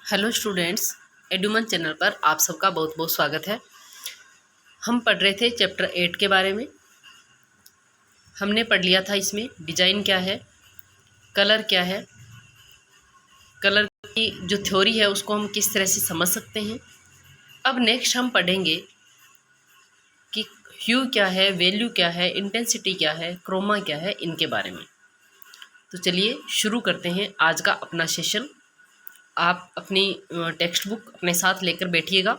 Hello students, एडुमन channel पर आप सबका बहुत बहुत स्वागत है। हम पढ़ रहे थे चैप्टर 8 के बारे में। हमने पढ़ लिया था इसमें डिजाइन क्या है, कलर क्या है, कलर की जो थ्योरी है उसको हम किस तरह से समझ सकते हैं। अब नेक्स्ट हम पढ़ेंगे कि ह्यू क्या है, वैल्यू क्या है, इंटेंसिटी क्या है, क्रोमा क्या है, इनके बारे में। तो चलिए शुरू करते हैं आज का अपना सेशन। आप अपनी टेक्स्ट बुक अपने साथ लेकर बैठिएगा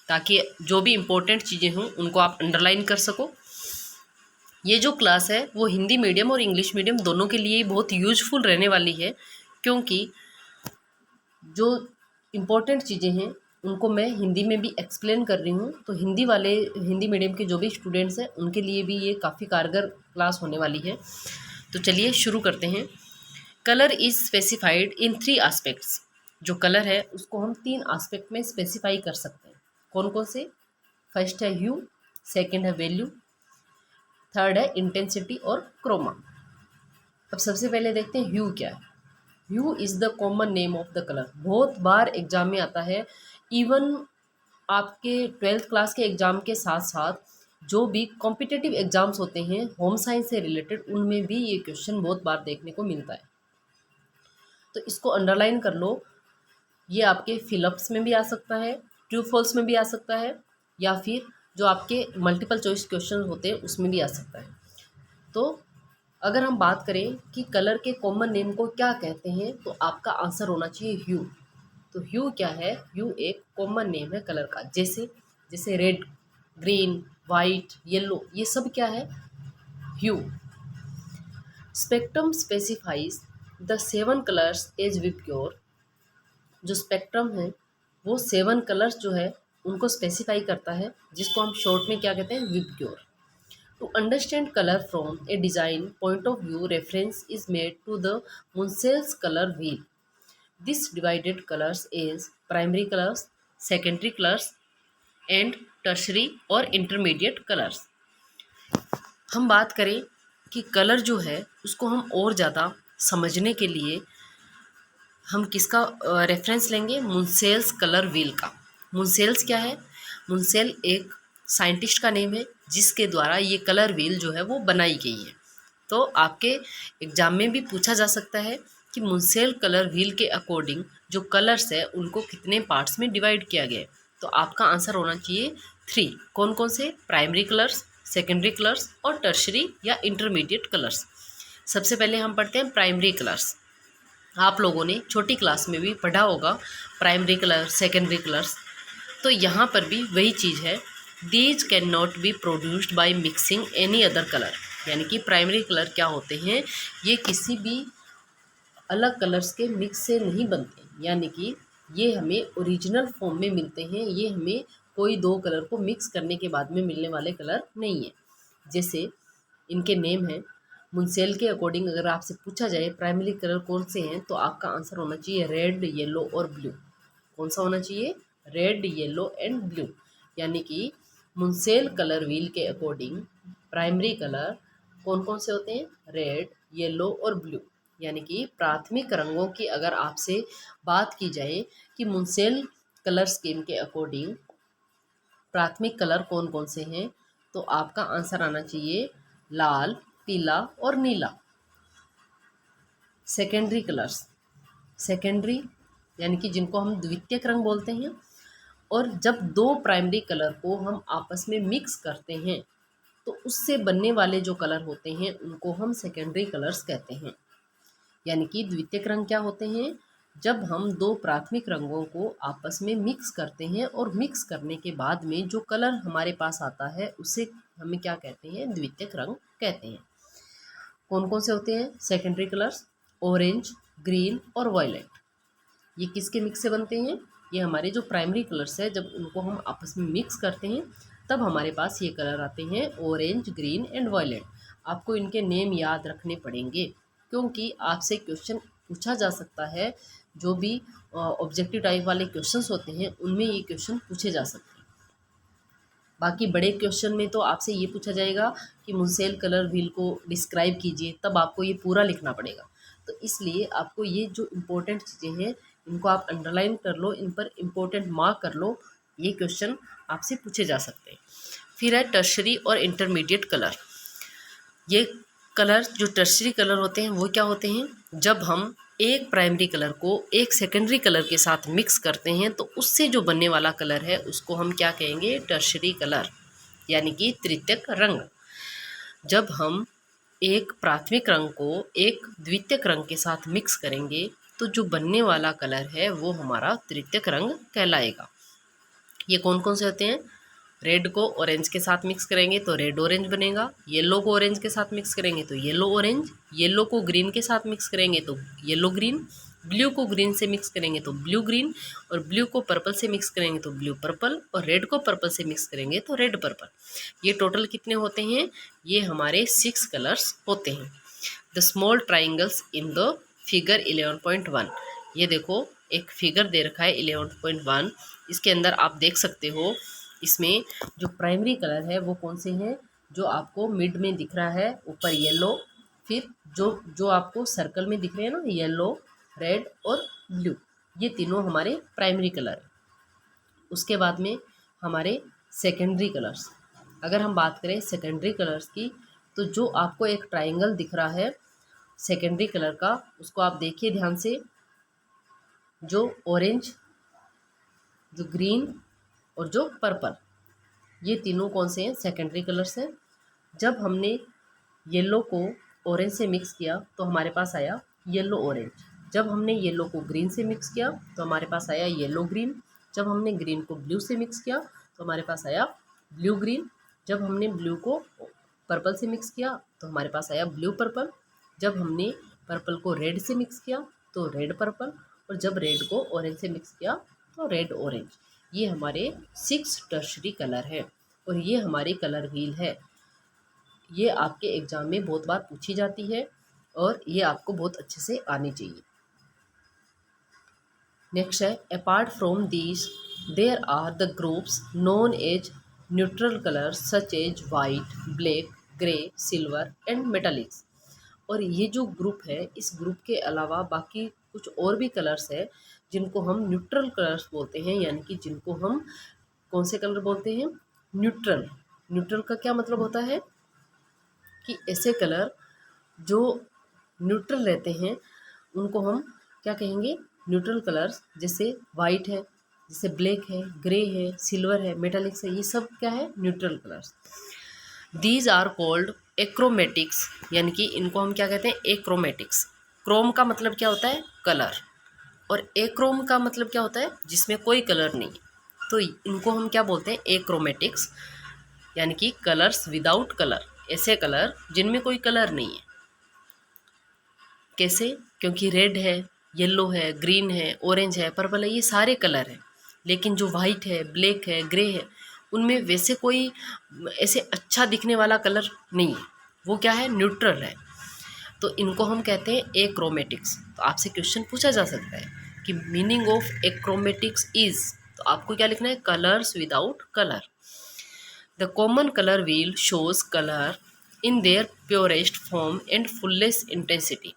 ताकि जो भी इम्पोर्टेंट चीज़ें हों उनको आप अंडरलाइन कर सको। ये जो क्लास है वो हिंदी मीडियम और इंग्लिश मीडियम दोनों के लिए बहुत यूजफुल रहने वाली है, क्योंकि जो इम्पोर्टेंट चीज़ें हैं उनको मैं हिंदी में भी एक्सप्लेन कर रही हूँ। तो हिंदी मीडियम के जो भी स्टूडेंट्स हैं उनके लिए भी ये काफ़ी कारगर क्लास होने वाली है। तो चलिए शुरू करते हैं। Colour is specified in 3 aspects. जो कलर है उसको हम 3 आस्पेक्ट में स्पेसिफाई कर सकते हैं। कौन कौन से? फर्स्ट है ह्यू, सेकंड है वैल्यू, थर्ड है इंटेंसिटी और क्रोमा। अब सबसे पहले देखते हैं ह्यू क्या है। Hue is the common name of the colour. बहुत बार एग्जाम में आता है। इवन आपके 12th क्लास के एग्ज़ाम के साथ साथ जो भी कॉम्पिटिटिव एग्ज़ाम्स होते हैं होम साइंस से रिलेटेड, उनमें भी ये क्वेश्चन बहुत बार देखने को मिलता है। तो इसको अंडरलाइन कर लो। ये आपके फिलअप्स में भी आ सकता है, ट्रू फॉल्स में भी आ सकता है, या फिर जो आपके मल्टीपल चॉइस क्वेश्चन होते हैं उसमें भी आ सकता है। तो अगर हम बात करें कि कलर के कॉमन नेम को क्या कहते हैं, तो आपका आंसर होना चाहिए ह्यू। तो ह्यू क्या है? ह्यू एक कॉमन नेम है कलर का। जैसे जैसे रेड, ग्रीन, वाइट, येलो, ये सब क्या है? Hue. Spectrum specifies the 7 colours as VIBGYOR. जो स्पेक्ट्रम है वो 7 कलर्स जो है उनको स्पेसिफाई करता है, जिसको हम शॉर्ट में क्या कहते हैं? VIBGYOR. To understand color from a design point of view, reference is made to the Munsell's color wheel. This divided colors is primary colors, secondary colors and tertiary और intermediate colors. हम बात करें कि colour जो है उसको हम और ज़्यादा समझने के लिए हम किसका रेफरेंस लेंगे? मुंसेल्स कलर व्हील का। मुंसेल्स क्या है? मुंसेल एक साइंटिस्ट का नेम है जिसके द्वारा ये कलर व्हील जो है वो बनाई गई है। तो आपके एग्जाम में भी पूछा जा सकता है कि मुंसेल कलर व्हील के अकॉर्डिंग जो कलर्स है उनको कितने पार्ट्स में डिवाइड किया गया है। तो आपका आंसर होना चाहिए 3। कौन कौन से? प्राइमरी कलर्स, सेकेंडरी कलर्स और टर्शरी या इंटरमीडिएट कलर्स। सबसे पहले हम पढ़ते हैं प्राइमरी कलर्स। आप लोगों ने छोटी क्लास में भी पढ़ा होगा प्राइमरी कलर, सेकेंडरी कलर्स। तो यहाँ पर भी वही चीज़ है। These can not be produced by mixing any other colour. यानी कि प्राइमरी कलर क्या होते हैं? ये किसी भी अलग कलर्स के मिक्स से नहीं बनते, यानी कि ये हमें ओरिजिनल फॉर्म में मिलते हैं। ये हमें कोई 2 कलर को मिक्स करने के बाद में मिलने वाले कलर नहीं है। जैसे इनके नेम हैं। मुंसेल के अकॉर्डिंग अगर आपसे पूछा जाए प्राइमरी कलर कौन से हैं, तो आपका आंसर होना चाहिए रेड, येलो और ब्लू। कौन सा होना चाहिए? Red, yellow and blue. यानी कि मुंसेल कलर व्हील के अकॉर्डिंग प्राइमरी कलर कौन कौन से होते हैं? रेड, येलो और ब्लू। यानी कि प्राथमिक रंगों की अगर आपसे बात की जाए कि मुंसेल कलर स्कीम के अकॉर्डिंग प्राथमिक कलर कौन कौन से हैं, तो आपका आंसर आना चाहिए लाल, पीला और नीला। सेकेंडरी कलर्स, सेकेंडरी यानी कि जिनको हम द्वितीयक रंग बोलते हैं। और जब 2 प्राइमरी कलर को हम आपस में मिक्स करते हैं तो उससे बनने वाले जो कलर होते हैं उनको हम सेकेंडरी कलर्स कहते हैं। यानी कि द्वितीयक रंग क्या होते हैं? जब हम 2 प्राथमिक रंगों को आपस में मिक्स करते हैं और मिक्स करने के बाद में जो कलर हमारे पास आता है उसे हमें क्या कहते हैं? द्वितीयक रंग कहते हैं। कौन कौन से होते हैं सेकेंडरी कलर्स? ऑरेंज, ग्रीन और वायलेट। ये किसके मिक्स से बनते हैं? ये हमारे जो प्राइमरी कलर्स है, जब उनको हम आपस में मिक्स करते हैं तब हमारे पास ये कलर आते हैं ऑरेंज, ग्रीन एंड वायलेट। आपको इनके नेम याद रखने पड़ेंगे क्योंकि आपसे क्वेश्चन पूछा जा सकता है। जो भी ऑब्जेक्टिव टाइप वाले क्वेश्चंस होते हैं उनमें ये क्वेश्चन पूछे जा सकते हैं। बाकी बड़े क्वेश्चन में तो आपसे ये पूछा जाएगा कि मुंसेल कलर व्हील को डिस्क्राइब कीजिए, तब आपको ये पूरा लिखना पड़ेगा। तो इसलिए आपको ये जो इम्पोर्टेंट चीज़ें हैं इनको आप अंडरलाइन कर लो, इन पर इम्पोर्टेंट मार्क कर लो, ये क्वेश्चन आपसे पूछे जा सकते हैं। फिर है टर्शरी और इंटरमीडिएट कलर। ये कलर जो टर्शरी कलर होते हैं वो क्या होते हैं, जब हम एक प्राइमरी कलर को एक सेकेंडरी कलर के साथ मिक्स करते हैं तो उससे जो बनने वाला कलर है उसको हम क्या कहेंगे, टर्शरी कलर, यानी कि तृतीयक रंग। जब हम एक प्राथमिक रंग को एक द्वितीयक रंग के साथ मिक्स करेंगे तो जो बनने वाला कलर है वो हमारा तृतीयक रंग कहलाएगा। ये कौन कौन से होते हैं, रेड को ऑरेंज के साथ मिक्स करेंगे तो रेड ऑरेंज बनेगा, येलो को ऑरेंज के साथ मिक्स करेंगे तो येलो ऑरेंज, येलो को ग्रीन के साथ मिक्स करेंगे तो येलो ग्रीन, ब्लू को ग्रीन से मिक्स करेंगे तो ब्लू ग्रीन, और ब्लू को पर्पल से मिक्स करेंगे तो ब्लू पर्पल, और रेड को पर्पल से मिक्स करेंगे तो रेड पर्पल। ये टोटल कितने होते हैं, ये हमारे 6 कलर्स होते हैं। The small triangles in the figure 11.1। ये देखो एक फिगर दे रखा है 11.1, इसके अंदर आप देख सकते हो इसमें जो प्राइमरी कलर है वो कौन से हैं, जो आपको मिड में दिख रहा है ऊपर येलो, फिर जो जो आपको सर्कल में दिख रहे हैं ना येलो, रेड और ब्लू, ये तीनों हमारे प्राइमरी कलर है। उसके बाद में हमारे सेकेंडरी कलर्स, अगर हम बात करें सेकेंडरी कलर्स की, तो जो आपको एक ट्राइंगल दिख रहा है सेकेंडरी कलर का, उसको आप देखिए ध्यान से, जो ऑरेंज, जो ग्रीन और जो पर्पल, ये तीनों कौन से हैं, सेकेंडरी कलर्स हैं। जब हमने येलो को ऑरेंज से मिक्स किया तो हमारे पास आया येलो ऑरेंज, जब हमने येलो को ग्रीन से मिक्स किया तो हमारे पास आया येलो ग्रीन, जब हमने ग्रीन को ब्लू से मिक्स किया तो हमारे पास आया ब्लू ग्रीन, जब हमने ब्लू को पर्पल से मिक्स किया तो हमारे पास आया ब्लू पर्पल, जब हमने पर्पल को रेड से मिक्स किया तो रेड पर्पल, और जब रेड को ऑरेंज से मिक्स किया तो रेड ऑरेंज। ये हमारे 6 टर्शरी कलर है और ये हमारी कलर व्हील है। ये आपके एग्ज़ाम में बहुत बार पूछी जाती है और ये आपको बहुत अच्छे से आनी चाहिए। नेक्स्ट है, apart from these there are the groups known as neutral colours such as white, black, grey, silver and metallics. और ये जो ग्रुप है, इस ग्रुप के अलावा बाकी कुछ और भी कलर्स है जिनको हम न्यूट्रल कलर्स बोलते हैं, यानी कि जिनको हम कौन से कलर बोलते हैं, न्यूट्रल। न्यूट्रल का क्या मतलब होता है कि ऐसे कलर जो न्यूट्रल रहते हैं उनको हम क्या कहेंगे, न्यूट्रल कलर्स। जैसे वाइट है, जैसे ब्लैक है, ग्रे है, सिल्वर है, मेटालिक्स है, ये सब क्या है, neutral colours. These are called achromatics, यानी कि इनको हम क्या कहते हैं, एक्रोमेटिक्स। क्रोम का मतलब क्या होता है, कलर, और एक्रोम का मतलब क्या होता है, जिसमें कोई कलर नहीं। तो इनको हम क्या बोलते हैं, एक्रोमेटिक्स, यानी कि कलर्स विदाउट कलर, ऐसे कलर जिनमें कोई कलर नहीं है। कैसे, क्योंकि रेड है, येलो है, ग्रीन है, ऑरेंज है, पर्पल है, ये सारे कलर हैं, लेकिन जो वाइट है, ब्लैक है, ग्रे है, उनमें वैसे कोई ऐसे अच्छा दिखने वाला कलर नहीं है, वो क्या है, न्यूट्रल है। तो इनको हम कहते हैं एक्रोमेटिक्स। तो आपसे क्वेश्चन पूछा जा सकता है कि मीनिंग ऑफ एक्रोमेटिक्स इज, तो आपको क्या लिखना है, colours without colour. The common colour wheel shows colour in their purest form and fullest intensity.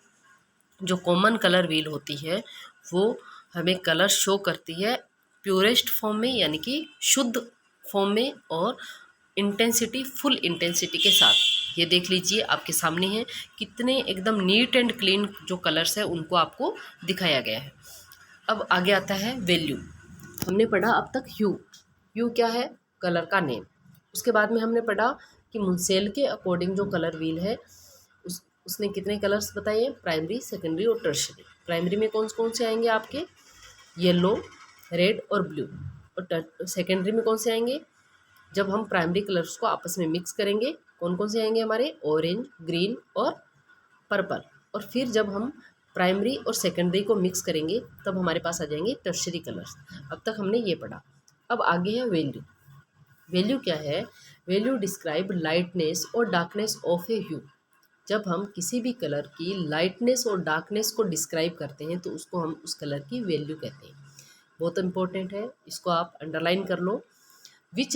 जो कॉमन कलर व्हील होती है वो हमें कलर शो करती है प्योरेस्ट फॉर्म में, यानी कि शुद्ध फॉर्म में, और इंटेंसिटी, फुल इंटेंसिटी के साथ। ये देख लीजिए आपके सामने है, कितने एकदम नीट एंड क्लीन जो कलर्स है उनको आपको दिखाया गया है। अब आगे आता है वैल्यू। हमने पढ़ा अब तक ह्यू। ह्यू क्या है, कलर का नेम। उसके बाद में हमने पढ़ा कि मुंसेल के अकॉर्डिंग जो कलर व्हील है उसने कितने कलर्स बताए, प्राइमरी, सेकेंडरी और टर्शरी। प्राइमरी में कौन कौन से आएंगे आपके, येलो, रेड और ब्लू, और सेकेंडरी में कौन से आएंगे, जब हम प्राइमरी कलर्स को आपस में मिक्स करेंगे, कौन कौन से आएंगे हमारे, ऑरेंज, ग्रीन और पर्पल। और फिर जब हम प्राइमरी और सेकेंडरी को मिक्स करेंगे तब हमारे पास आ जाएंगे टर्शरी कलर्स। अब तक हमने ये पढ़ा। अब आगे है वैल्यू। वैल्यू क्या है, वैल्यू डिस्क्राइब लाइटनेस और डार्कनेस ऑफ ए ह्यू। जब हम किसी भी कलर की लाइटनेस और डार्कनेस को डिस्क्राइब करते हैं तो उसको हम उस कलर की वैल्यू कहते हैं। बहुत इंपॉर्टेंट है, इसको आप अंडरलाइन कर लो। Which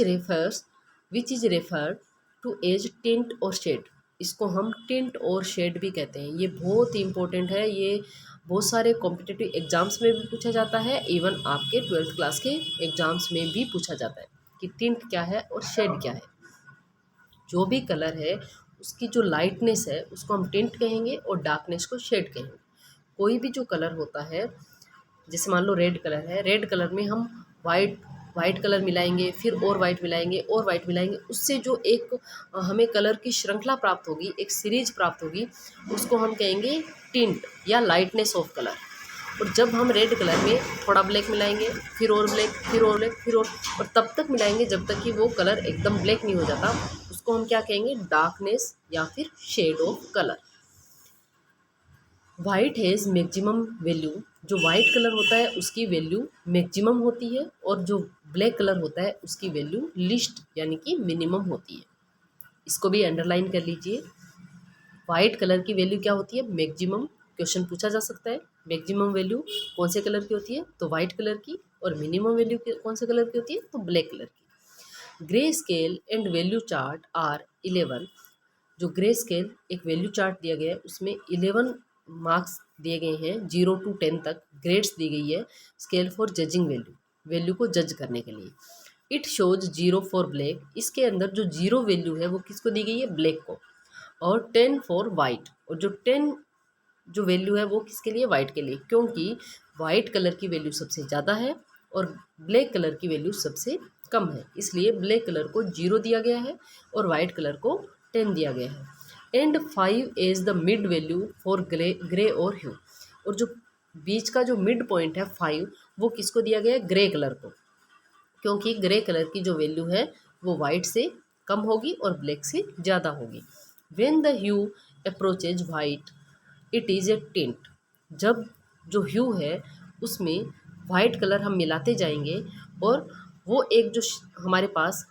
is referred to as tint और शेड। इसको हम टिंट और शेड भी कहते हैं। ये बहुत ही इंपॉर्टेंट है, ये बहुत सारे कॉम्पिटिटिव एग्ज़ाम्स में भी पूछा जाता है, इवन आपके 12th क्लास के एग्ज़ाम्स में भी पूछा जाता है कि टिंट क्या है और शेड क्या है। जो भी कलर है उसकी जो लाइटनेस है उसको हम टिंट कहेंगे और डार्कनेस को शेड कहेंगे। कोई भी जो कलर होता है, जैसे मान लो रेड कलर है, रेड कलर में हम वाइट वाइट कलर मिलाएंगे, फिर और वाइट मिलाएंगे और वाइट मिलाएंगे, उससे जो एक हमें कलर की श्रृंखला प्राप्त होगी, एक सीरीज प्राप्त होगी, उसको हम कहेंगे टिंट या लाइटनेस ऑफ कलर। और जब हम रेड कलर में थोड़ा ब्लैक मिलाएंगे, फिर और ब्लैक, फिर और ब्लैक, फिर और तब तक मिलाएंगे जब तक कि वो कलर एकदम ब्लैक नहीं हो जाता, उसको हम क्या कहेंगे, डार्कनेस या फिर shade of colour. White has maximum value, जो वाइट कलर होता है उसकी वैल्यू मैक्सिमम होती है, और जो ब्लैक कलर होता है उसकी वैल्यू लिस्ट यानी कि मिनिमम होती है। इसको भी अंडरलाइन कर लीजिए। वाइट कलर की वैल्यू क्या होती है, मैक्सिमम। क्वेश्चन पूछा जा सकता है मैक्सिमम वैल्यू कौन से कलर की होती है, तो वाइट कलर की, और मिनिमम वैल्यू कौन से कलर की होती है, तो ब्लैक कलर की। Grey scale and value chart are 11। जो ग्रे स्केल एक वैल्यू चार्ट दिया गया है उसमें 11 मार्क्स दिए गए हैं, 0 to 10 तक ग्रेड्स दी गई है scale for judging value, value को जज करने के लिए। इट शोज 0 फॉर ब्लैक, इसके अंदर जो 0 वैल्यू है वो किसको दी गई है, ब्लैक को, और 10 फॉर वाइट, और जो 10 जो वैल्यू है वो किसके लिए, वाइट के लिए, क्योंकि वाइट कलर की वैल्यू सबसे ज़्यादा है और ब्लैक कलर की वैल्यू सबसे कम है, इसलिए ब्लैक कलर को 0 दिया गया है और वाइट कलर को 10 दिया गया है। And 5 is the mid value for grey और ह्यू, और जो बीच का जो मिड पॉइंट है 5, वो किसको दिया गया है, ग्रे कलर को, क्योंकि ग्रे कलर की जो वैल्यू है वो वाइट से कम होगी और ब्लैक से ज़्यादा होगी। When the hue approaches white it is a tint, जब जो ह्यू है उसमें वाइट कलर हम मिलाते जाएंगे और वो एक जो हमारे पास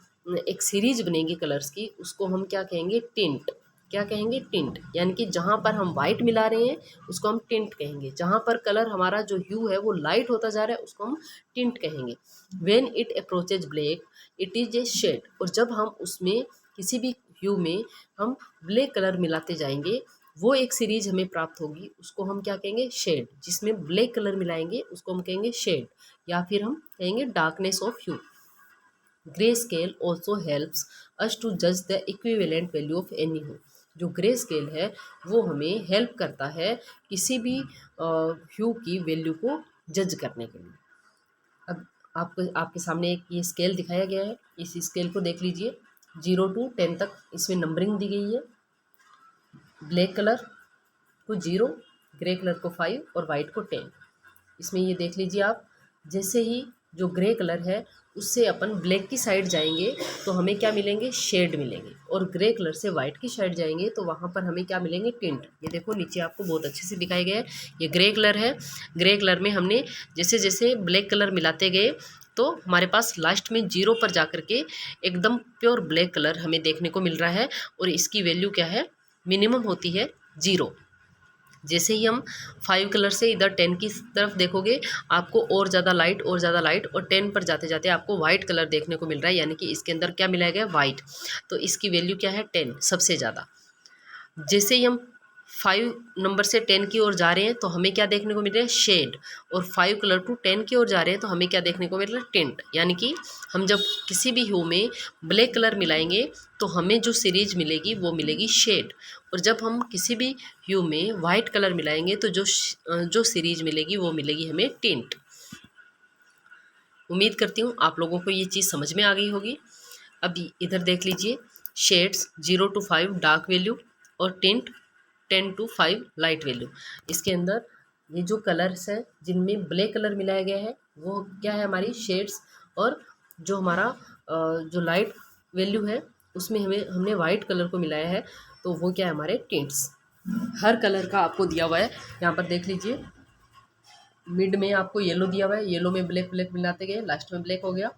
एक सीरीज बनेगी कलर्स की, उसको हम क्या कहेंगे, टिंट। क्या कहेंगे, टिंट, यानी कि जहाँ पर हम वाइट मिला रहे हैं उसको हम टिंट कहेंगे, जहाँ पर कलर हमारा जो ह्यू है वो लाइट होता जा रहा है उसको हम टिंट कहेंगे। When it approaches black it is a shade, और जब हम उसमें किसी भी ह्यू में हम ब्लैक कलर मिलाते जाएंगे वो एक सीरीज हमें प्राप्त होगी, उसको हम क्या कहेंगे, शेड। जिसमें ब्लैक कलर मिलाएंगे उसको हम कहेंगे शेड, या फिर हम कहेंगे darkness of hue. Grey scale also helps us to जज the equivalent value of any hue, जो ग्रे स्केल है वो हमें हेल्प करता है किसी भी ह्यू की वैल्यू को जज करने के लिए। अब आपके सामने एक ये स्केल दिखाया गया है, इस स्केल को देख लीजिए। 0 to 10 तक इसमें नंबरिंग दी गई है। ब्लैक कलर को 0, ग्रे कलर को 5 और वाइट को 10। इसमें ये देख लीजिए आप, जैसे ही जो ग्रे कलर है उससे अपन ब्लैक की साइड जाएंगे तो हमें क्या मिलेंगे, शेड मिलेंगे, और ग्रे कलर से वाइट की साइड जाएंगे तो वहाँ पर हमें क्या मिलेंगे, टिंट। ये देखो नीचे आपको बहुत अच्छे से दिखाया गया है, ये ग्रे कलर है। ग्रे कलर में हमने जैसे जैसे ब्लैक कलर मिलाते गए तो हमारे पास लास्ट में 0 पर जा कर के एकदम प्योर ब्लैक कलर हमें देखने को मिल रहा है, और इसकी वैल्यू क्या है, मिनिमम होती है 0। जैसे ही हम 5 कलर से इधर 10 की तरफ देखोगे आपको और ज़्यादा लाइट और ज़्यादा लाइट, और 10 पर जाते जाते आपको वाइट कलर देखने को मिल रहा है, यानी कि इसके अंदर क्या मिलाया गया, वाइट। तो इसकी वैल्यू क्या है, 10 सबसे ज़्यादा। जैसे ही हम 5 नंबर से 10 की ओर जा रहे हैं तो हमें क्या देखने को मिल रहा है, शेड, और 5 कलर टू 10 की ओर जा रहे हैं तो हमें क्या देखने को मिल रहा है, टिंट। यानी कि हम जब किसी भी ह्यू में ब्लैक कलर मिलाएंगे तो हमें जो सीरीज मिलेगी वो मिलेगी शेड, और जब हम किसी भी ह्यू में वाइट कलर मिलाएंगे तो जो सीरीज मिलेगी वो मिलेगी हमें टिंट। उम्मीद करती हूँ आप लोगों को ये चीज़ समझ में आ गई होगी। अब इधर देख लीजिए, शेड्स 0 to 5 डार्क वैल्यू और टिंट 10 to 5 लाइट वैल्यू। इसके अंदर ये जो कलर्स हैं जिनमें ब्लैक कलर मिलाया गया है वो क्या है, हमारी शेड्स, और जो हमारा जो लाइट वैल्यू है उसमें हमने वाइट कलर को मिलाया है तो वो क्या है, हमारे टिंट्स। हर कलर का आपको दिया हुआ है, यहाँ पर देख लीजिए। मिड में आपको येलो दिया हुआ है, येलो में ब्लैक ब्लैक मिलाते गए, लास्ट में ब्लैक हो गया।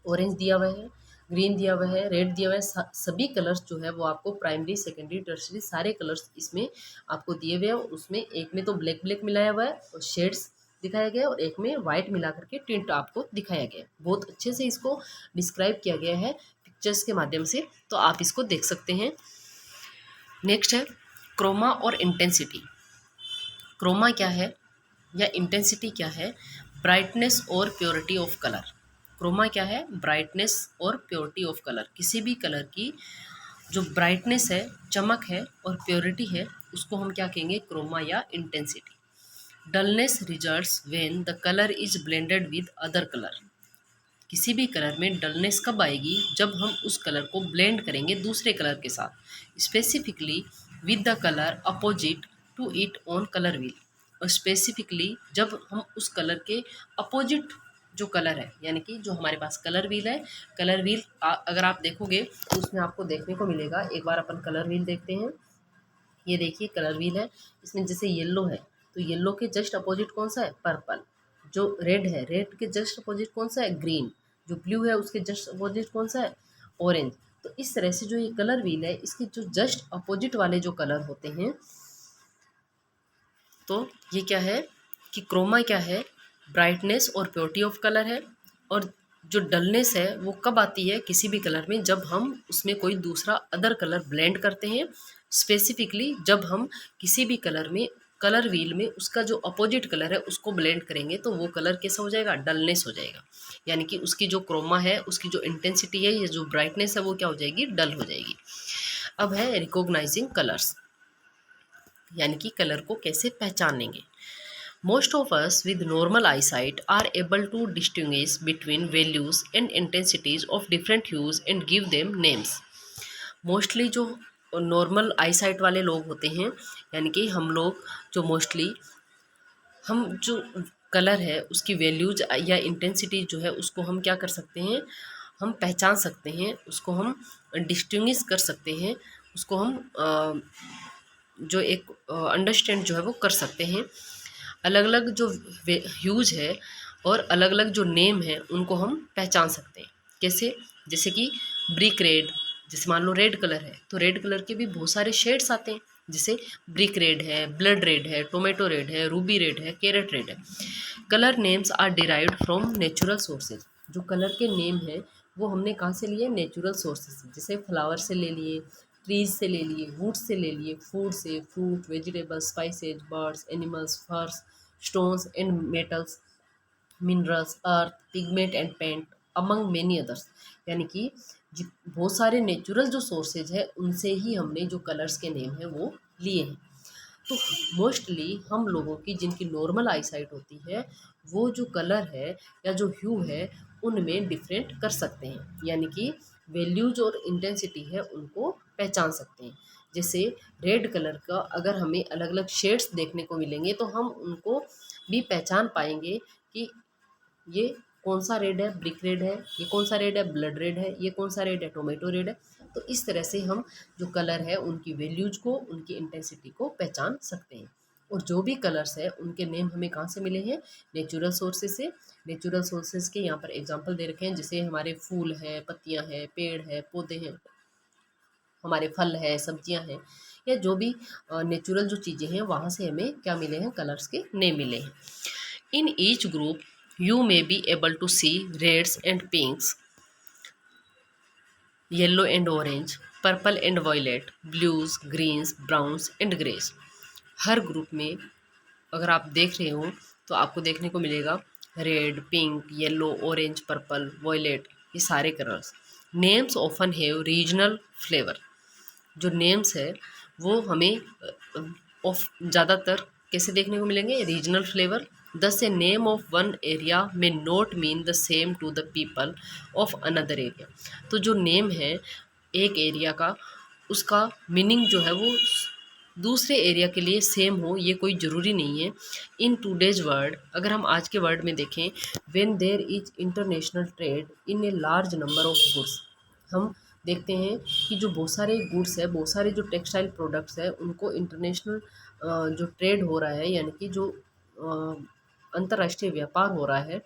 ऑरेंज दिया हुआ है, ग्रीन दिया हुआ है, रेड दिया हुआ है। सभी कलर्स जो है वो आपको प्राइमरी सेकेंडरी टर्सरी सारे कलर्स इसमें आपको दिए हुए हैं। उसमें एक में तो ब्लैक ब्लैक मिलाया हुआ है और शेड्स दिखाया गया है, और एक में वाइट मिला करके टिंट आपको दिखाया गया है। बहुत अच्छे से इसको डिस्क्राइब किया गया है पिक्चर्स के माध्यम से, तो आप इसको देख सकते हैं। नेक्स्ट है क्रोमा और इंटेंसिटी। क्रोमा क्या है या इंटेंसिटी क्या है? ब्राइटनेस और प्योरिटी ऑफ कलर। क्रोमा क्या है? ब्राइटनेस और प्योरिटी ऑफ कलर। किसी भी कलर की जो ब्राइटनेस है, चमक है और प्योरिटी है, उसको हम क्या कहेंगे? क्रोमा या intensity. Dullness results when the colour is blended with other colour. किसी भी कलर में डलनेस कब आएगी? जब हम उस कलर को ब्लेंड करेंगे दूसरे कलर के साथ, specifically with the colour opposite to it on colour wheel. और स्पेसिफिकली जब हम उस कलर के अपोजिट जो कलर है, यानी कि जो हमारे पास कलर व्हील है, कलर व्हील अगर आप देखोगे तो उसमें आपको देखने को मिलेगा। एक बार अपन कलर व्हील देखते हैं। ये देखिए कलर व्हील है, इसमें जैसे येलो है तो येलो के जस्ट अपोजिट कौन सा है? पर्पल। जो रेड है, रेड के जस्ट अपोजिट कौन सा है? ग्रीन। जो ब्लू है उसके जस्ट अपोजिट कौन सा है? ऑरेंज। तो इस तरह से जो ये कलर व्हील है, इसके जो जस्ट अपोजिट वाले जो कलर होते हैं, तो ये क्या है कि क्रोमा क्या है? ब्राइटनेस और प्योरिटी ऑफ कलर है। और जो डलनेस है वो कब आती है किसी भी कलर में? जब हम उसमें कोई दूसरा अदर कलर ब्लेंड करते हैं। स्पेसिफिकली जब हम किसी भी कलर में, कलर व्हील में उसका जो अपोजिट कलर है उसको ब्लेंड करेंगे तो वो कलर कैसा हो जाएगा? डलनेस हो जाएगा। यानी कि उसकी जो क्रोमा है, उसकी जो इंटेंसिटी है या जो ब्राइटनेस है वो क्या हो जाएगी? डल हो जाएगी। अब है रिकॉग्नाइजिंग कलर्स, यानी कि कलर को कैसे पहचानेंगे। Most of us with normal eyesight are able to distinguish between values and intensities of different hues and give them names. Mostly जो नॉर्मल आईसाइट वाले लोग होते हैं, यानी कि हम लोग जो मोस्टली हम जो कलर है उसकी वैल्यूज या इंटेंसिटी जो है उसको हम क्या कर सकते हैं? हम पहचान सकते हैं, उसको हम डिस्टिंग्विश कर सकते हैं, उसको हम जो एक अंडरस्टैंड जो है वो कर सकते हैं। अलग अलग जो ह्यूज है और अलग अलग जो नेम है उनको हम पहचान सकते हैं। कैसे? जैसे कि ब्रिक रेड, जैसे मान लो रेड कलर है तो रेड कलर के भी बहुत सारे शेड्स आते हैं, जैसे ब्रिक रेड है, ब्लड रेड है, टोमेटो रेड है, रूबी रेड है, कैरेट रेड है। Colour names are derived from natural sources. जो कलर के नेम है वो हमने कहाँ से लिए? नेचुरल सोर्सेज से। जैसे फ्लावर से ले लिए, ट्रीज से ले लिए, वुड से ले लिए, फूड से, fruit, vegetables, spices, birds, animals, furs, stones and metals, minerals, earth, pigment and paint, among many others. यानी कि बहुत सारे नेचुरल जो सोर्सेज है उनसे ही हमने जो कलर्स के नेम है वो लिए हैं। तो मोस्टली हम लोगों की जिनकी नॉर्मल आईसाइट होती है वो जो कलर है या जो ह्यू है उनमें डिफरेंट कर सकते हैं, यानी कि वैल्यूज और इंटेंसिटी है उनको पहचान सकते हैं। जैसे रेड कलर का अगर हमें अलग अलग शेड्स देखने को मिलेंगे तो हम उनको भी पहचान पाएंगे कि ये कौन सा रेड है? ब्रिक रेड है। ये कौन सा रेड है? ब्लड रेड है। ये कौन सा रेड है? टोमेटो रेड है। तो इस तरह से हम जो कलर है उनकी वैल्यूज को, उनकी इंटेंसिटी को पहचान सकते हैं। और जो भी कलर्स है उनके नेम हमें कहाँ से मिले हैं? नेचुरल सोर्सेज से। नेचुरल सोर्सेज के यहाँ पर एग्जांपल दे रखे हैं, जैसे हमारे फूल हैं, पत्तियाँ हैं, पेड़ है, पौधे हैं, हमारे फल है, सब्जियाँ हैं, या जो भी नेचुरल जो चीज़ें हैं वहाँ से हमें क्या मिले हैं? कलर्स के नेम मिले हैं। In each group, you may be able to see reds and pinks, yellow and orange, purple and violet, blues, greens, browns and grays. Her group में अगर आप देख रहे हो तो आपको देखने को मिलेगा red, pink, yellow, orange, purple, violet, ये सारे colours. Names often have regional flavour. जो नेम्स है वो हमें ऑफ ज़्यादातर कैसे देखने को मिलेंगे? Regional flavour. Thus a name of one area may not mean the same to the people of another area. तो जो नेम है एक एरिया का, उसका मीनिंग जो है वो दूसरे एरिया के लिए सेम हो, ये कोई ज़रूरी नहीं है। इन टूडेज वर्ल्ड, अगर हम आज के वर्ल्ड में देखें, when there is international trade in a large number of goods, हम देखते हैं कि जो बहुत सारे गुड्स है, बहुत सारे जो टेक्सटाइल प्रोडक्ट्स है उनको इंटरनेशनल जो ट्रेड हो रहा है, यानी कि जो अंतर्राष्ट्रीय व्यापार हो रहा है,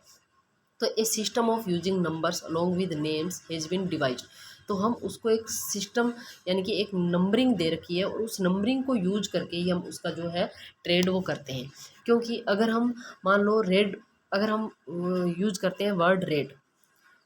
तो a system of using numbers along with names has been devised. तो हम उसको एक सिस्टम, यानी कि एक नंबरिंग दे रखी है और उस नंबरिंग को यूज करके ही हम उसका जो है ट्रेड वो करते हैं। क्योंकि अगर हम मान लो रेड, अगर हम यूज करते हैं वर्ड रेड,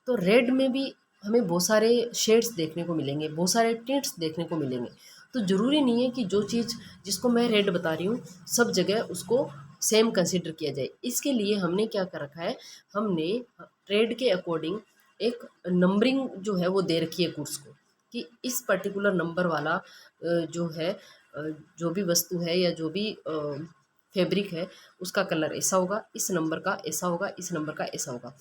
तो रेड में भी हमें बहुत सारे शेड्स देखने को मिलेंगे, बहुत सारे टिंट्स देखने को मिलेंगे। तो ज़रूरी नहीं है कि जो चीज़ जिसको मैं रेड बता रही हूँ सब जगह उसको सेम कंसिडर किया जाए। इसके लिए हमने क्या कर रखा है, हमने ट्रेड के अकॉर्डिंग एक नंबरिंग जो है वो दे रखी है गुड्स को, कि इस पर्टिकुलर नंबर वाला जो है जो भी वस्तु है या जो भी फैब्रिक है उसका कलर ऐसा होगा, इस नंबर का ऐसा होगा, इस नंबर का ऐसा होगा।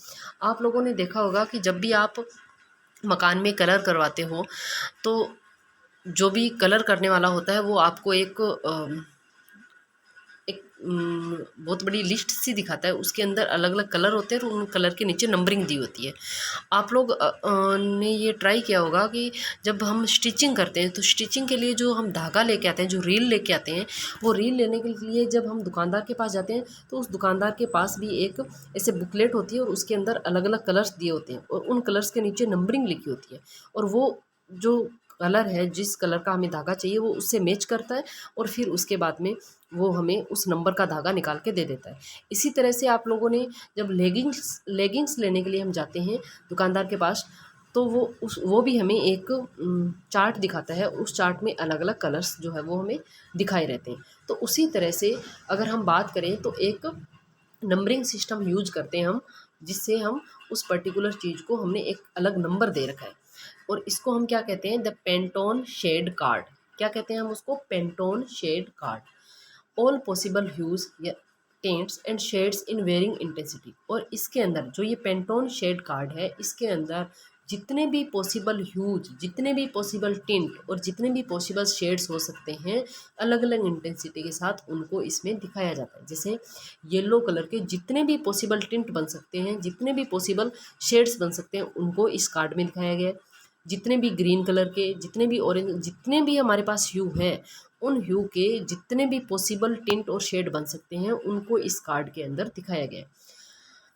आप लोगों ने देखा होगा कि जब भी आप मकान में कलर करवाते हो तो जो भी कलर करने वाला होता है वो आपको एक बहुत बड़ी लिस्ट सी दिखाता है, उसके अंदर अलग अलग कलर होते हैं और उन कलर के नीचे नंबरिंग दी होती है। आप लोग ने ये ट्राई किया होगा कि जब हम स्टिचिंग करते हैं तो स्टिचिंग के लिए जो हम धागा लेके आते हैं, जो रील लेके आते हैं, वो रील लेने के लिए जब हम दुकानदार के पास जाते हैं तो उस दुकानदार के पास भी एक ऐसे बुकलेट होती है और उसके अंदर अलग अलग कलर्स दिए होते हैं और उन कलर्स के नीचे नंबरिंग लिखी होती है, और वो जो कलर है, जिस कलर का हमें धागा चाहिए वो उससे मैच करता है और फिर उसके बाद में वो हमें उस नंबर का धागा निकाल के दे देता है। इसी तरह से आप लोगों ने जब लेगिंग्स लेने के लिए हम जाते हैं दुकानदार के पास, तो वो भी हमें एक चार्ट दिखाता है, उस चार्ट में अलग अलग कलर्स जो है वो हमें दिखाए रहते हैं। तो उसी तरह से अगर हम बात करें तो एक नंबरिंग सिस्टम यूज करते हैं हम, जिससे हम उस पर्टिकुलर चीज़ को हमने एक अलग नंबर दे रखा है, और इसको हम क्या कहते हैं, द पेंटोन शेड कार्ड। क्या कहते हैं हम उसको, Pantone shade card. All possible hues या tints and shades in varying intensity. और इसके अंदर जो ये पेंटोन शेड कार्ड है, इसके अंदर जितने भी पॉसिबल ह्यूज, जितने भी पॉसिबल टिंट और जितने भी पॉसिबल शेड्स हो सकते हैं अलग अलग इंटेंसिटी के साथ, उनको इसमें दिखाया जाता है। जैसे येलो कलर के जितने भी पॉसिबल टिंट बन सकते हैं, जितने भी पॉसिबल शेड्स बन सकते हैं, उनको इस कार्ड में दिखाया गया है। जितने भी ग्रीन कलर के, जितने भी ऑरेंज, जितने भी हमारे पास ह्यू हैं, उन ह्यू के जितने भी पॉसिबल टिंट और शेड बन सकते हैं उनको इस कार्ड के अंदर दिखाया गया है।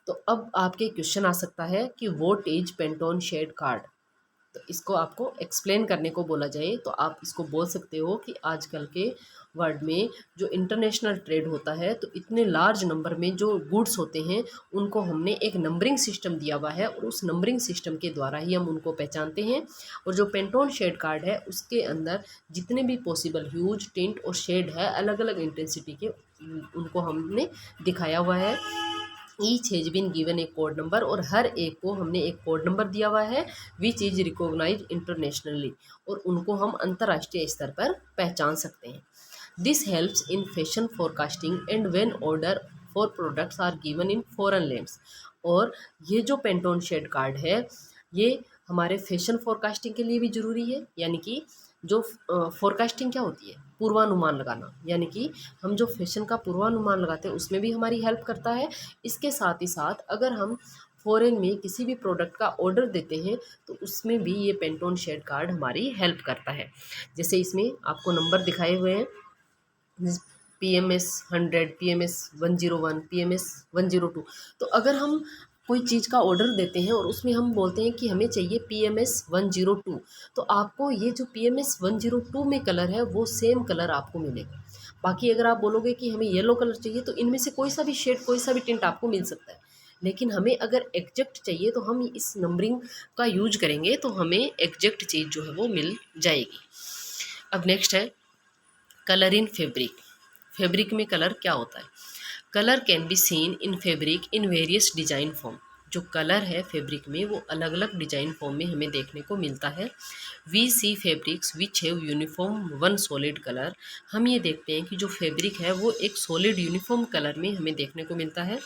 तो अब आपके क्वेश्चन आ सकता है कि what is Pantone shade card. तो इसको आपको एक्सप्लेन करने को बोला जाए तो आप इसको बोल सकते हो कि आजकल के वर्ल्ड में जो इंटरनेशनल ट्रेड होता है, तो इतने लार्ज नंबर में जो गुड्स होते हैं उनको हमने एक नंबरिंग सिस्टम दिया हुआ है और उस नंबरिंग सिस्टम के द्वारा ही हम उनको पहचानते हैं। और जो पेंटोन शेड कार्ड है उसके अंदर जितने भी पॉसिबल ह्यूज, टिंट और शेड है अलग अलग इंटेंसिटी के, उनको हमने दिखाया हुआ है। Each has been given a code number, और हर एक को हमने एक कोड नंबर दिया हुआ है विच इज रिकॉग्नाइज इंटरनेशनली, और उनको हम अंतर्राष्ट्रीय स्तर पर पहचान सकते हैं। This helps in fashion forecasting and when order for products are given in foreign lands. और ये जो पेंटोन शेड कार्ड है ये हमारे फैशन फोरकास्टिंग के लिए भी ज़रूरी है, यानी कि जो फोरकास्टिंग क्या होती है, पूर्वानुमान लगाना, यानी कि हम जो फैशन का पूर्वानुमान लगाते हैं उसमें भी हमारी हेल्प करता है। इसके साथ ही साथ अगर हम फॉरेन में किसी भी प्रोडक्ट का ऑर्डर देते हैं तो उसमें भी ये पेंटोन शेड कार्ड हमारी हेल्प करता है। जैसे इसमें आपको नंबर दिखाए हुए हैं, PMS 100, PMS 101, PMS 102। तो अगर हम कोई चीज़ का ऑर्डर देते हैं और उसमें हम बोलते हैं कि हमें चाहिए PMS 102, तो आपको ये जो PMS 102 में कलर है वो सेम कलर आपको मिलेगा। बाकी अगर आप बोलोगे कि हमें येलो कलर चाहिए तो इनमें से कोई सा भी शेड, कोई सा भी टिंट आपको मिल सकता है, लेकिन हमें अगर एग्जैक्ट चाहिए तो हम इस नंबरिंग का यूज करेंगे तो हमें एग्जैक्ट चीज़ जो है वो मिल जाएगी। अब नेक्स्ट है कलर इन फैब्रिक। फैब्रिक में कलर क्या होता है। Colour can be seen in fabric in various design form. जो कलर है फैब्रिक में वो अलग अलग डिजाइन फॉर्म में हमें देखने को मिलता है। We see fabrics which have uniform one solid colour. हम ये देखते हैं कि जो फैब्रिक है वो एक सॉलिड यूनिफॉर्म कलर में हमें देखने को मिलता है।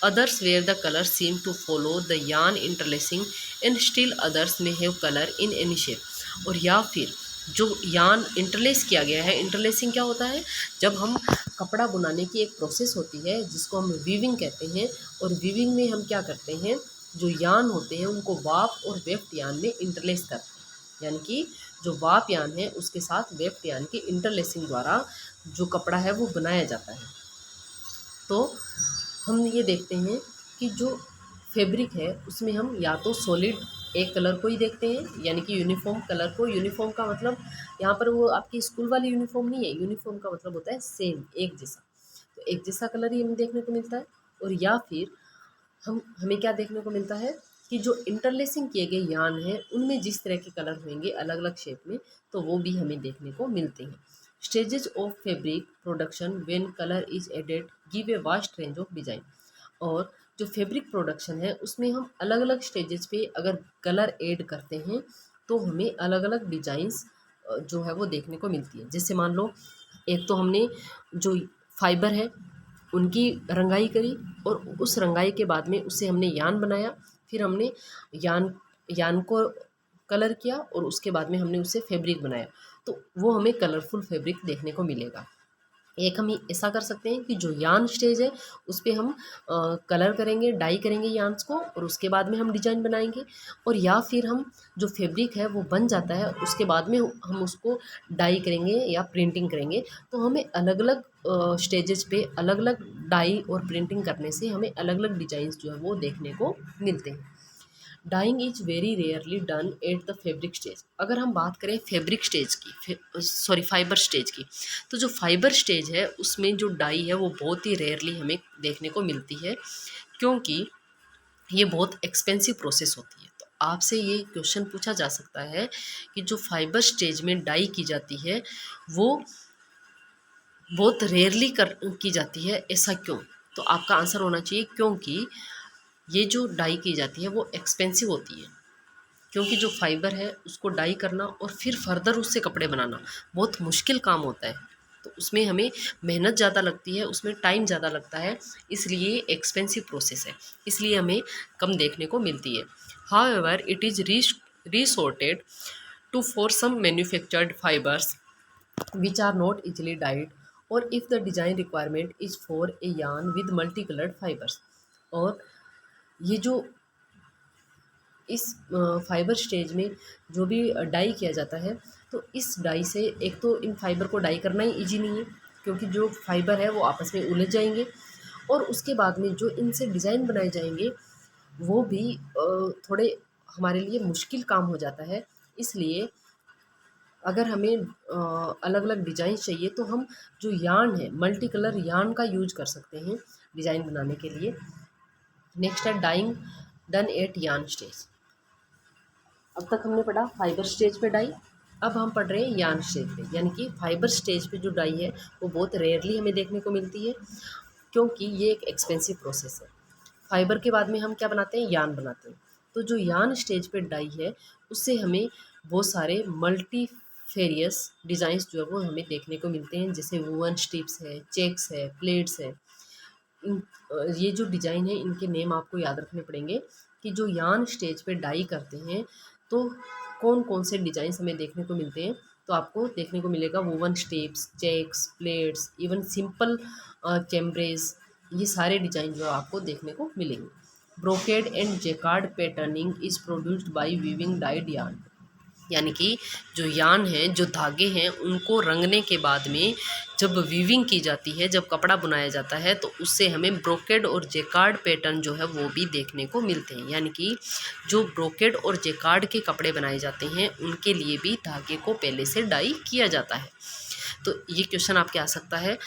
Others where the colour seem to follow the yarn interlacing and still others में have colour in any shape. और या फिर जो यान इंटरलेस किया गया है, इंटरलेसिंग क्या होता है, जब हम कपड़ा बुनाने की एक प्रोसेस होती है जिसको हम वीविंग कहते हैं, और वीविंग में हम क्या करते हैं, जो यान होते हैं उनको वाप और वेफ्ट यान में इंटरलेस करते हैं, यानी कि जो वाप यान है उसके साथ वेफ्ट यान की इंटरलेसिंग द्वारा जो कपड़ा है वो बनाया जाता है। तो हम ये देखते हैं कि जो फैब्रिक है उसमें हम या तो सॉलिड एक कलर को ही देखते हैं, यानी कि यूनिफॉर्म कलर को। यूनिफॉर्म का मतलब यहाँ पर वो आपकी स्कूल वाली यूनिफॉर्म नहीं है, यूनिफॉर्म का मतलब होता है सेम, एक जैसा। तो एक जैसा कलर ही हमें देखने को मिलता है। और या फिर हमें क्या देखने को मिलता है, कि जो इंटरलेसिंग किए गए यान हैं उनमें जिस तरह के कलर होंगे अलग अलग शेप में, तो वो भी हमें देखने को मिलते हैं। Stages of fabric production when colour is added give a vast range of design. और जो फैब्रिक प्रोडक्शन है उसमें हम अलग अलग स्टेजेस पे अगर कलर ऐड करते हैं तो हमें अलग अलग डिज़ाइंस जो है वो देखने को मिलती है। जैसे मान लो, एक तो हमने जो फाइबर है उनकी रंगाई करी, और उस रंगाई के बाद में उससे हमने यान बनाया, फिर हमने यान यान को कलर किया, और उसके बाद में हमने उससे फैब्रिक बनाया, तो वो हमें कलरफुल फैब्रिक देखने को मिलेगा। एक हम ऐसा कर सकते हैं कि जो यान स्टेज है उस पे हम कलर करेंगे, डाई करेंगे यान्स को, और उसके बाद में हम डिजाइन बनाएंगे। और या फिर हम जो फैब्रिक है वो बन जाता है उसके बाद में हम उसको डाई करेंगे या प्रिंटिंग करेंगे। तो हमें अलग अलग स्टेजेस पे अलग अलग डाई और प्रिंटिंग करने से हमें अलग अलग डिजाइंस जो है वो देखने को मिलते हैं। Dyeing is very rarely done at the fabric stage. अगर हम बात करें फैब्रिक स्टेज की, सॉरी फाइबर स्टेज की, तो जो फाइबर स्टेज है उसमें जो डाई है वो बहुत ही रेयरली हमें देखने को मिलती है, क्योंकि ये बहुत एक्सपेंसिव प्रोसेस होती है। तो आपसे ये क्वेश्चन पूछा जा सकता है कि जो फाइबर स्टेज में डाई की जाती है वो बहुत रेयरली कर की जाती है, ऐसा क्यों? तो आपका आंसर होना चाहिए क्योंकि ये जो डाई की जाती है वो एक्सपेंसिव होती है। क्योंकि जो फाइबर है उसको डाई करना और फिर फर्दर उससे कपड़े बनाना बहुत मुश्किल काम होता है। तो उसमें हमें मेहनत ज़्यादा लगती है, उसमें टाइम ज़्यादा लगता है, इसलिए एक्सपेंसिव प्रोसेस है, इसलिए हमें कम देखने को मिलती है। However it is resorted to for some manufactured fibres which are not easily dyed, or if the design requirement is for a yarn with multicolored fibers। और ये जो इस फाइबर स्टेज में जो भी डाई किया जाता है, तो इस डाई से एक तो इन फाइबर को डाई करना ही इजी नहीं है, क्योंकि जो फाइबर है वो आपस में उलझ जाएंगे, और उसके बाद में जो इनसे डिज़ाइन बनाए जाएंगे वो भी थोड़े हमारे लिए मुश्किल काम हो जाता है। इसलिए अगर हमें अलग अलग डिज़ाइन चाहिए तो हम जो यार्न है मल्टी कलर यार्न का यूज कर सकते हैं डिज़ाइन बनाने के लिए। नेक्स्ट है dyeing done at yarn stage. अब तक हमने पढ़ा फाइबर स्टेज पे डाई, अब हम पढ़ रहे हैं यार्न स्टेज पे, यानी कि फाइबर स्टेज पे जो डाई है वो बहुत रेयरली हमें देखने को मिलती है, क्योंकि ये एक एक्सपेंसिव प्रोसेस है। फाइबर के बाद में हम क्या बनाते हैं, यार्न बनाते हैं। तो जो यार्न स्टेज पे डाई है उससे हमें बहुत सारे मल्टी फेरियस डिज़ाइंस जो है वो हमें देखने को मिलते हैं, जैसे वूवन स्ट्रिप्स है, चेक्स है, प्लेट्स है। ये जो डिज़ाइन है इनके नेम आपको याद रखने पड़ेंगे कि जो यार्न स्टेज पे डाई करते हैं तो कौन कौन से डिज़ाइंस हमें देखने को मिलते हैं। तो आपको देखने को मिलेगा woven stripes, checks, plaids, even simple chambrays, ये सारे डिज़ाइन जो आपको देखने को मिलेंगे। Brocade and jacquard patterning is produced by weaving dyed yarn. यानी कि जो यान है, जो धागे हैं, उनको रंगने के बाद में जब वीविंग की जाती है, जब कपड़ा बुनाया जाता है, तो उससे हमें ब्रोकेड और जेकार्ड पैटर्न जो है वो भी देखने को मिलते हैं। यानी कि जो ब्रोकेड और जेकार्ड के कपड़े बनाए जाते हैं उनके लिए भी धागे को पहले से डाई किया जाता है। तो ये क्वेश्चन आपके आ सकता है,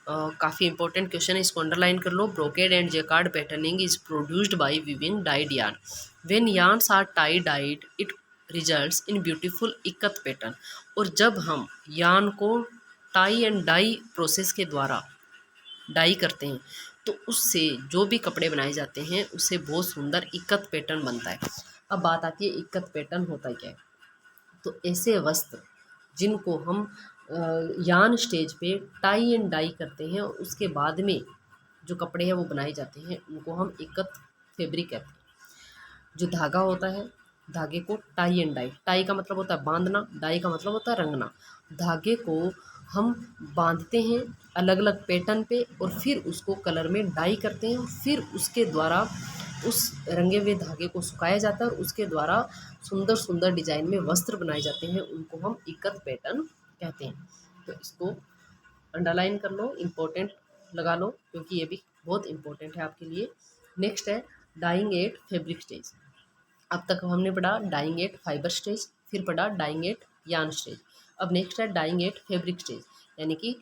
काफ़ी इंपॉर्टेंट क्वेश्चन है, इसको अंडरलाइन कर लो। Brocade and jacquard patterning is produced by weaving dyed yarn. When yarns are tie dyed it results in beautiful ikat pattern. और जब हम यार्न को टाई एंड डाई प्रोसेस के द्वारा डाई करते हैं तो उससे जो भी कपड़े बनाए जाते हैं उससे बहुत सुंदर इक्कत पैटर्न बनता है। अब बात आती है इक्कत पैटर्न होता क्या है। तो ऐसे वस्त्र जिनको हम यार्न स्टेज पे टाई एंड डाई करते हैं और उसके बाद में जो कपड़े हैं वो बनाए जाते हैं उनको हम इक्कत फैब्रिक कहते हैं। जो धागा होता है, धागे को टाई एंड डाई, टाई का मतलब होता है बांधना, डाई का मतलब होता है रंगना। धागे को हम बांधते हैं अलग अलग पैटर्न पे और फिर उसको कलर में डाई करते हैं, फिर उसके द्वारा उस रंगे हुए धागे को सुखाया जाता है और उसके द्वारा सुंदर सुंदर डिजाइन में वस्त्र बनाए जाते हैं, उनको हम इक्कत पैटर्न कहते हैं। तो इसको अंडरलाइन कर लो, इम्पोर्टेंट लगा लो, क्योंकि ये भी बहुत इंपॉर्टेंट है आपके लिए। नेक्स्ट है डाइंग एट फैब्रिक स्टेज। अब तक हमने पढ़ा डाइंग एट फाइबर स्टेज, फिर पढ़ा डाइंग एट यार्न स्टेज। अब नेक्स्ट है डाइंग एट फैब्रिक स्टेज, यानी कि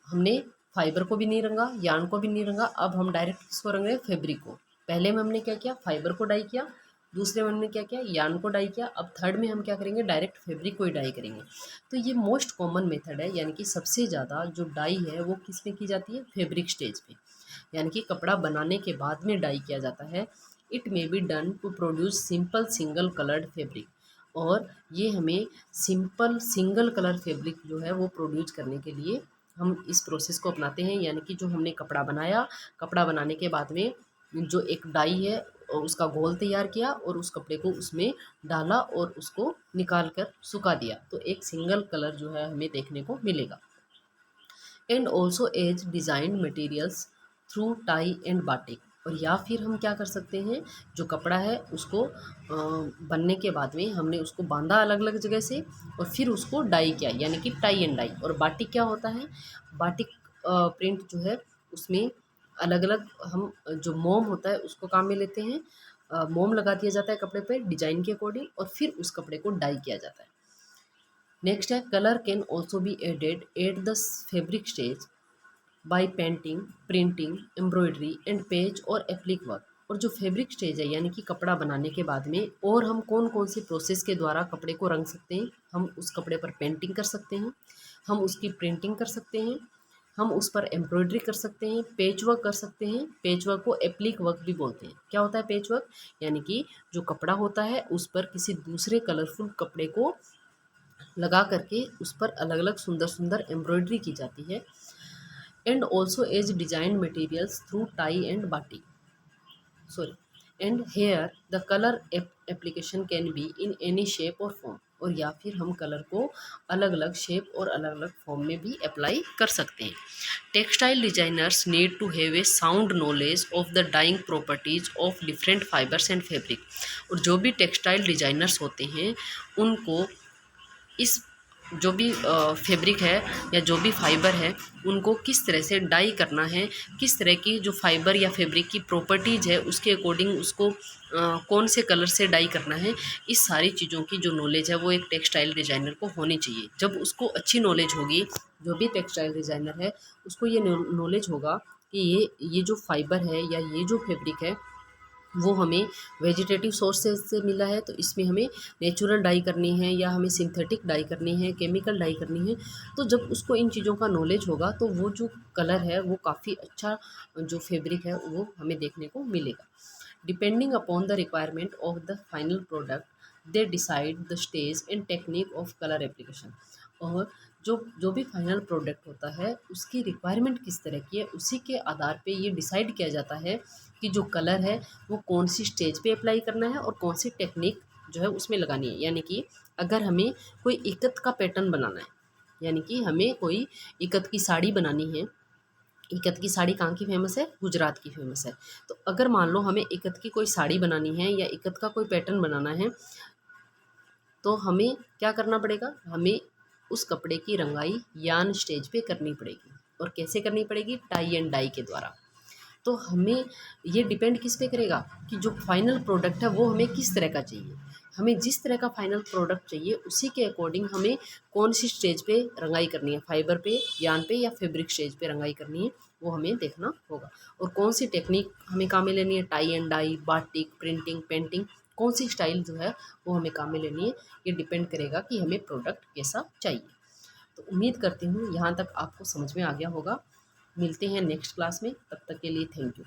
हमने फाइबर को भी नहीं रंगा, यार्न को भी नहीं रंगा, अब हम डायरेक्ट किसको रंग रहे हैं, फैब्रिक को। पहले में हमने क्या किया, फाइबर को डाई किया, दूसरे वन में क्या किया, यार्न को डाई किया। अब थर्ड में हम क्या करेंगे, डायरेक्ट फैब्रिक को ही डाई करेंगे। तो ये मोस्ट कॉमन मेथड है, यानी कि सबसे ज़्यादा जो डाई है वो किस में की जाती है, फैब्रिक स्टेज पे, यानी कि कपड़ा बनाने के बाद में डाई किया जाता है। It may be done to produce simple single coloured fabric, और ये हमें सिंपल सिंगल कलर फैब्रिक जो है वो प्रोड्यूस करने के लिए हम इस प्रोसेस को अपनाते हैं। यानी कि जो हमने कपड़ा बनाया, कपड़ा बनाने के बाद में जो एक डाई है और उसका घोल तैयार किया और उस कपड़े को उसमें डाला और उसको निकाल कर सुखा दिया, तो एक सिंगल कलर जो है हमें देखने को मिलेगा। And also as designed materials through tie and batik, और या फिर हम क्या कर सकते हैं, जो कपड़ा है उसको बनने के बाद में हमने उसको बांधा अलग अलग जगह से और फिर उसको डाई किया, यानी कि टाई एंड डाई। और बाटिक क्या होता है, बाटिक प्रिंट जो है उसमें अलग अलग हम जो मोम होता है उसको काम में लेते हैं। मोम लगा दिया जाता है कपड़े पे डिजाइन के अकॉर्डिंग और फिर उस कपड़े को डाई किया जाता है। नेक्स्ट है, colour can also be added at the fabric stage by painting, printing, embroidery and page और एप्लिक वर्क। और जो फैब्रिक स्टेज है, यानी कि कपड़ा बनाने के बाद में और हम कौन कौन से प्रोसेस के द्वारा कपड़े को रंग सकते हैं, हम उस कपड़े पर पेंटिंग कर सकते हैं, हम उसकी प्रिंटिंग कर सकते हैं, हम उस पर एम्ब्रॉयडरी कर सकते हैं, पेच वर्क कर सकते हैं। पेच वर्क को एप्लिक वर्क भी बोलते हैं। क्या होता है पेच वर्क, यानी कि जो कपड़ा होता है उस पर किसी दूसरे कलरफुल कपड़े को लगा करके उस पर अलग अलग सुंदर सुंदर एम्ब्रॉयडरी की जाती है। And also as design materials through tie and batik, sorry, and here the colour application can be in any shape और फॉर्म, और या फिर हम कलर को अलग अलग शेप और अलग अलग फॉर्म में भी अप्लाई कर सकते हैं। Textile designers need to have a sound knowledge of the dyeing properties of different fibres and fabric, और जो भी टेक्सटाइल डिजाइनर्स होते हैं उनको इस जो भी फैब्रिक है या जो भी फाइबर है उनको किस तरह से डाई करना है, किस तरह की जो फाइबर या फैब्रिक की प्रॉपर्टीज़ है उसके अकॉर्डिंग उसको कौन से कलर से डाई करना है, इस सारी चीज़ों की जो नॉलेज है वो एक टेक्सटाइल डिज़ाइनर को होनी चाहिए। जब उसको अच्छी नॉलेज होगी, जो भी टेक्सटाइल डिज़ाइनर है उसको ये नॉलेज होगा कि ये जो फाइबर है या ये जो फैब्रिक है वो हमें वेजिटेटिव सोर्सेज से मिला है, तो इसमें हमें नेचुरल डाई करनी है या हमें सिंथेटिक डाई करनी है, केमिकल डाई करनी है। तो जब उसको इन चीज़ों का नॉलेज होगा तो वो जो कलर है वो काफ़ी अच्छा जो फैब्रिक है वो हमें देखने को मिलेगा। Depending upon the requirement of the final product they decide the stage and technique of colour application, और जो जो भी फाइनल प्रोडक्ट होता है उसकी रिक्वायरमेंट किस तरह की है उसी के आधार पे ये डिसाइड किया जाता है कि जो कलर है वो कौन सी स्टेज पे अप्लाई करना है और कौन सी टेक्निक जो है उसमें लगानी है। यानी कि अगर हमें कोई इकत का पैटर्न बनाना है, यानी कि हमें कोई इकत की साड़ी बनानी है, इकत की साड़ी कहाँ की फेमस है, गुजरात की फेमस है। तो अगर मान लो हमें इकत की कोई साड़ी बनानी है या इकत का कोई पैटर्न बनाना है, तो हमें क्या करना पड़ेगा, हमें उस कपड़े की रंगाई यान स्टेज पे करनी पड़ेगी। और कैसे करनी पड़ेगी, टाई एंड डाई के द्वारा। तो हमें ये डिपेंड किस पे करेगा कि जो फाइनल प्रोडक्ट है वो हमें किस तरह का चाहिए। हमें जिस तरह का फाइनल प्रोडक्ट चाहिए उसी के अकॉर्डिंग हमें कौन सी स्टेज पे रंगाई करनी है, फाइबर पे, यान पे या फैब्रिक स्टेज पे रंगाई करनी है, वो हमें देखना होगा। और कौन सी टेक्निक हमें काम में लेनी है, tie and dye, batik, printing, painting, कौन सी स्टाइल जो है वो हमें काम में लेनी है, ये डिपेंड करेगा कि हमें प्रोडक्ट कैसा चाहिए। तो उम्मीद करती हूँ यहाँ तक आपको समझ में आ गया होगा। मिलते हैं नेक्स्ट क्लास में, तब तक के लिए थैंक यू।